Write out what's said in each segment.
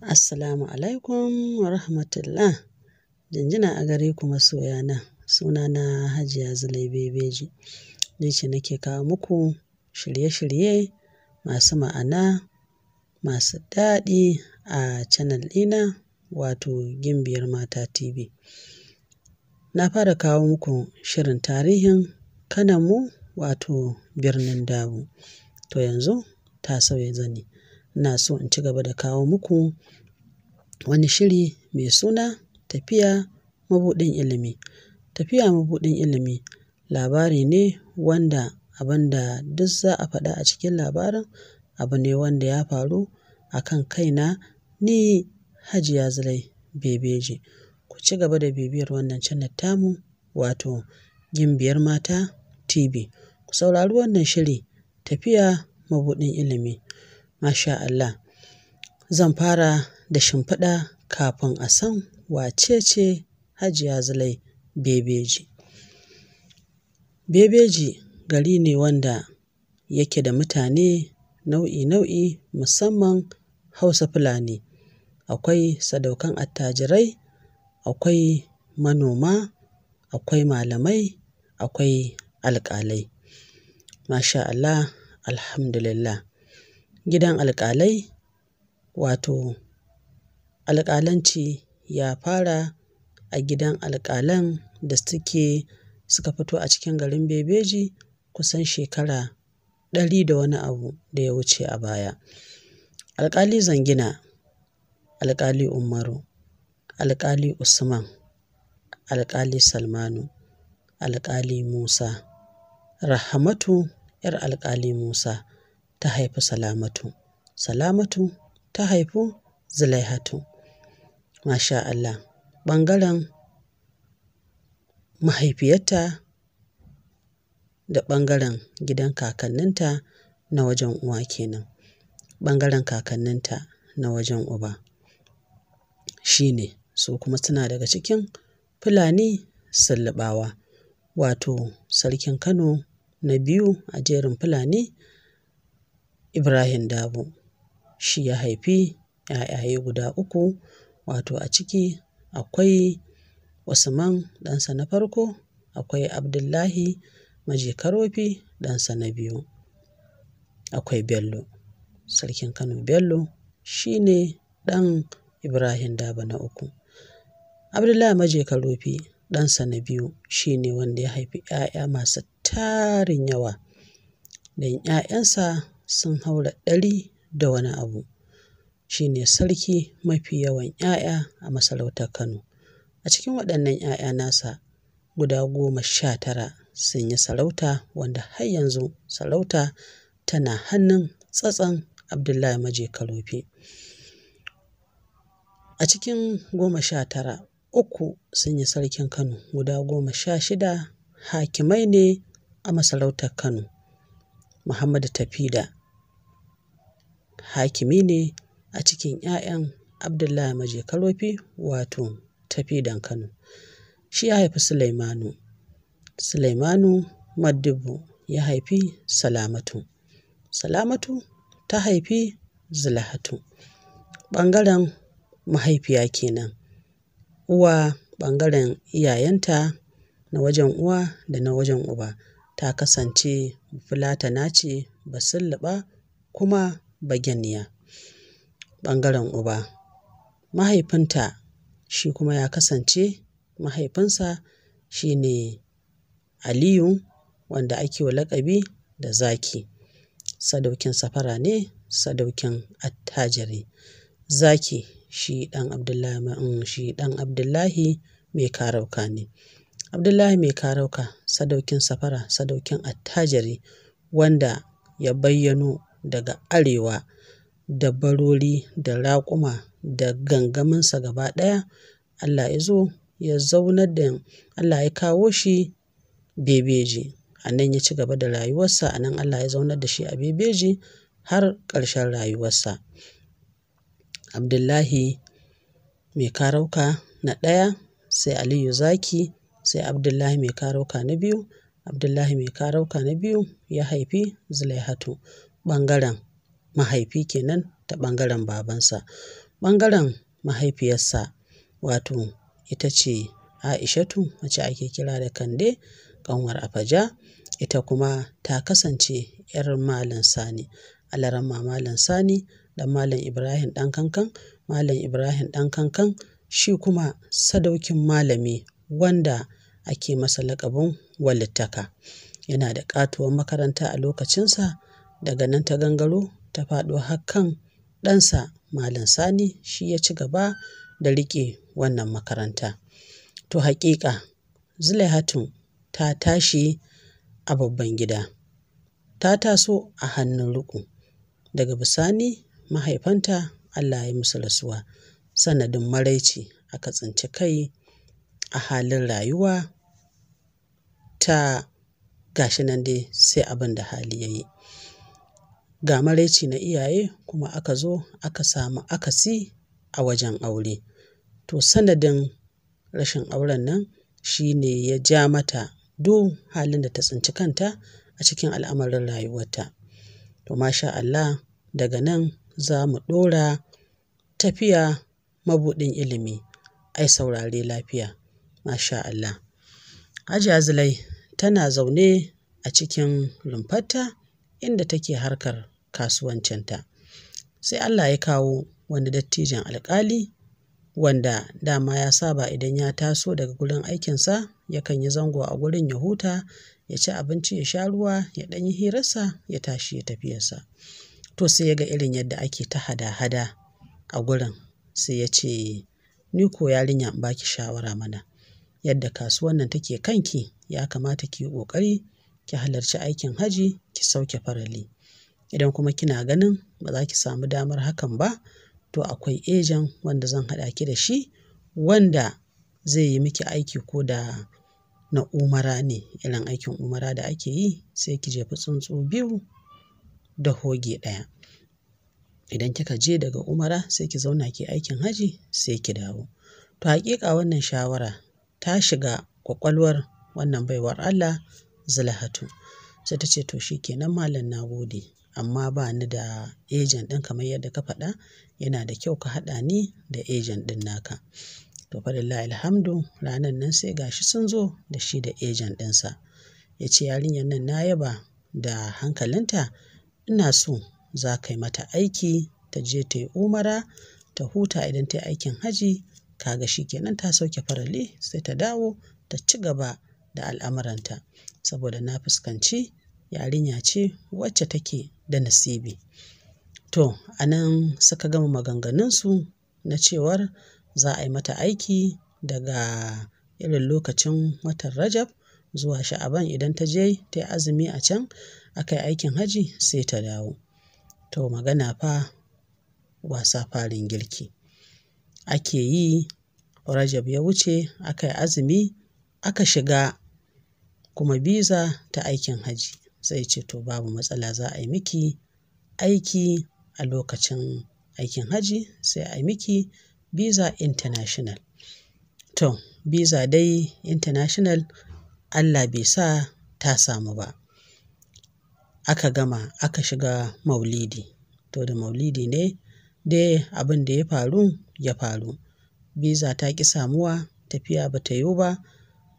Assalamu alaikum wa rahmatullah. Jinjina a gare ku masoyana. Sunana Hajiya Zulai Bebeji. Ni ce nake kawo muku shirye-shirye masu ma'ana, masu daɗi a channel ɗina wato Gimbiyar Mata TV. Na fara kawo muku shirin tarihin Kananmu wato birnin Dabo. To yanzu ta sauya zani. Ina so in ci gaba da kawo muku wani shiri mai suna Tafiya Mabuɗin Ilimi. Tafiya Mabuɗin Ilimi labari ne wanda abin da duk za a faɗa a cikin labarin abu ne wanda ya faru a kan kaina ni Hajiya Zulai Bebeji. Ku ci gaba da bibiyar wannan channel tamu wato Gimbiyar Mata TV. Ku saurari wannan shiri Tafiya Mabuɗin Ilimi. Masha Allah. Zan fara da shimfiɗa kafin a san wace ce Hajiya Zulai Bebeji. Bebeji gari ne wanda yake da mutane nau'i-nau'i musamman Hausa Fulani. Akwai sadaukan attajirai, akwai manoma, akwai malamai, akwai alƙalai. Masha Allah, alhamdulillah. Gidan alƙalai wato alƙalanci ya fara a gidan alƙalan da suka fito a cikin garin Bebeji kusan shekara 100 da wani abu da ya wuce a baya. Alƙali Zangina, Alƙali Umaru, Alƙali Usman, Alƙali Salmanu, Alƙali Musa. Rahamatu 'yar Alƙali Musa ta haifi Salamatu. Salamatu ta haifi Zulaihatu. Masha Allah. Ɓangaren mahaifiyarta da ɓangaren gidan kakanninta na wajen uwa kenan. Ɓangaren kakanninta na wajen uba shi ne su kuma suna daga cikin Fulani Sullubawa wato Sarkin Kano na biyu a jerin Fulani Ibrahim Dabo. Shi ya haifi 'ya'yaye guda 3 wato a ciki akwai Usman ɗansa na farko, akwai Abdullahi Maji-Karofi ɗansa na biyu, akwai Bello. Sarkin Kano Bello shi ne ɗan Ibrahim Dabo na 3. Abdullahi Maji-Karofi ɗansa na biyu shi ne wanda ya haifi 'ya'ya masu tarin yawa. Dan 'ya'yansa sun haura 100 da wani abu. Shi ne sarki mafi yawan 'ya'ya a masarautar Kano. A cikin waɗannan 'ya'ya nasa guda 19 sun yi sarauta wanda har yanzu sarauta tana hannun tsatson Abdullahi Maji-Karofi. A cikin 19 3 sun yi sarkin Kano, guda 16 hakimai ne a masarautar Kano. Muhammadu Tafida hakimi ne a cikin 'ya'yan Abdullahi Maji-Karofi wato Tafidan Kano. Shi ya haifi Sulaimanu. Sulaimanu Madibbo ya haifi Salamatu. Salamatu ta haifi Zulaihatu. Ɓangaren mahaifiya kenan. Uwa ɓangaren iyayenta na wajen uwa da na wajen uba ta kasance Fulatana ce Basulluɓa kuma Baganiya. Ɓangaren uba mahaifinta shi kuma ya kasance mahaifinsa shi ne Aliyu wanda ake wa laƙabi da Zaki. Sadaukin safara ne, sadaukin attajiri. Zaki shi ɗan Abdullahi Mai Karauka ne. Abdullahi Mai Karauka sadaukin safara, sadaukin attajiri wanda ya bayyano daga arewa da barori da raƙuma da gangaminsa gaba ɗaya. Allah ya zo ya zaunar da Allah ya kawo shi Bebeji. A nan ya ci gaba da rayuwarsa. A nan Allah ya zaunar da shi a Bebeji har ƙarshen rayuwarsa. Abdullahi Mai Karauka na ɗaya, sai Aliyu Zaki, sai Abdullahi Mai Karauka na biyu. Abdullahi Mai Karauka na biyu ya haifi Zulaihatu. Ɓangaren mahaifi kenan ta ɓangaren babansa. Ɓangaren mahaifiyarsa wato ita ce Aishatu wacce ake kira da Kande ƙanwar Afaja, ita kuma ta kasance 'yar Malam Sani, Alaramma Malam Sani ɗan Malam Ibrahim ɗan Kankan. Malam Ibrahim ɗan Kankan shi kuma sadaukin malami wanda ake masa laƙabin walittaka. Yana da ƙatuwar makaranta a lokacinsa, daga nan ta gangaro ta faɗo har kan ɗansa Malam Sani, shi ya ci gaba da riƙe wannan makaranta. To haƙiƙa Zulaihatu ta tashi a babban gida, ta taso a hannun riƙo. Daga bisani mahaifanta Allah ya yi musu rasuwa, sanadin maraici aka tsinci kai a halin rayuwa ta gashi nan dai sai abin da hali ya yi. Ga maraici na iyaye kuma aka zo aka samu akasi a wajen aure. To sanadin rashin auren nan shi ne ya ja mata duk halin da ta tsinci kanta a cikin al'amarin rayuwarta. To masha Allah, daga nan za mu ɗora tafiya mabuɗin ilimi. Ai saurare lafiya. Masha Allah. Hajiya Zulai tana zaune a cikin rumfarta inda take harkar kasuwancinta. Sai Allah ya kawo wani dattijon alƙali wanda dama ya saba idan ya taso daga gurin aikinsa yakan yi zango a gurin ya huta, ya ci abinci, ya sha ruwa, ya ɗan yi hirarsa, ya tashi ya tafiyarsa. To sai ya ga irin yadda ake ta hada-hada a gurin, sai ya ce, ni ko yarinya in baki shawara mana, yadda kasuwan nan take kanki ya kamata ki yi ƙoƙari ki halarci aikin hajji ki sauke farali. Idan kuma kina ganin ba za ki samu damar hakan ba, to akwai ejen wanda zan haɗa ki da shi, wanda zai yi miki aiki ko da na umara ne, irin aikin umara da ake yi, sai ki jefi tsuntsu biyu da hoge ɗaya. Idan kika je daga umara sai ki zauna ki aikin hajji sai ki dawo. To haƙiƙa wannan shawara ta shiga ƙwaƙwalwar wannan baiwar Allah Zulaihatu. Sai ta ce to shi kenan malam, na gode, amma ba ni da ejen ɗin kamar yadda ka faɗa, yana da kyau ka haɗa ni da ejen ɗin naka. To fa lillahi alhamdu, ranar nan sai gashi sun zo da shi da ejen ɗinsa. Ya ce yarinyar nan na yaba da hankalinta, ina so za ka yi mata aiki ta je ta yi umara ta huta, idan ta yi aikin hajji kaga shi kenan ta sauke farali sai ta dawo ta ci gaba da al'amuranta, saboda na fuskanci yarinya ce wacce take da nasibi. To a nan suka gama maganganunsu na cewar za a yi mata aiki daga irin lokacin watan Rajab zuwa Sha'aban, idan ta je ta yi azumi a can aka yi aikin hajji sai ta dawo. To magana fa wasa farin girki ake yi. Rajab ya wuce aka yi azumi, aka shiga kuma biza ta aikin hajji. Sai ce to babu matsala, za a yi miki aiki a lokacin aikin hajji, sai a yi miki biza international. To biza dai international Allah bai sa ta samu ba. Aka gama aka shiga maulidi. To da maulidi ne dai abin da ya faru. Biza ta ƙi samuwa, tafiya ba ta yiwu ba,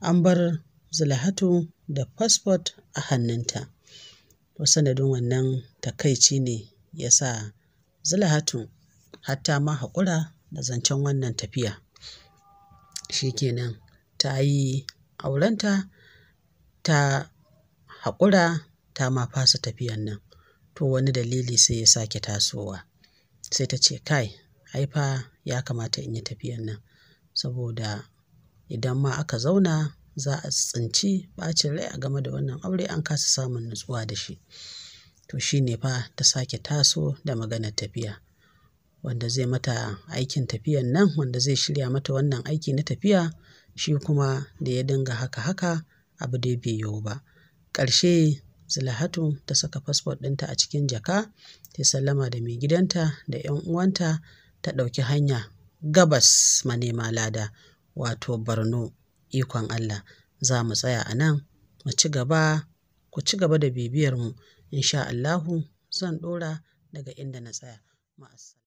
an bar Zulaihatu da fasfot a hannunta. To sanadin wannan takaici ne ya sa Zulaihatu hatta ma haƙura da zancen wannan tafiya. Shi kenan ta yi aurenta, ta haƙura, ta ma fasa tafiyan nan. To wani dalili sai ya sake tasowa. Sai ta ce kai, ai fa ya kamata in yi tafiyan nan, saboda idan ma aka zauna za a tsinci ɓacin rai a game da wannan aure, an kasa samun nutsuwa da shi. To shi ne fa ta sake taso da maganar tafiya. Wanda zai mata aikin tafiyan nan, wanda zai shirya mata wannan aiki na tafiya, shi kuma da ya dinga haka abu dai bai yiwu ba. Ƙarshe Zulaihatu ta saka fasfot ɗinta a cikin jaka, ta sallama da mai gidanta da 'yan uwanta, ta ɗauki hanya gabas manema lada, wato Borno. Ikon Allah, za mu tsaya a nan, ku ci gaba da bibiyarmu. Insha Allahu zan ɗora daga inda na tsaya. Ma'assalam.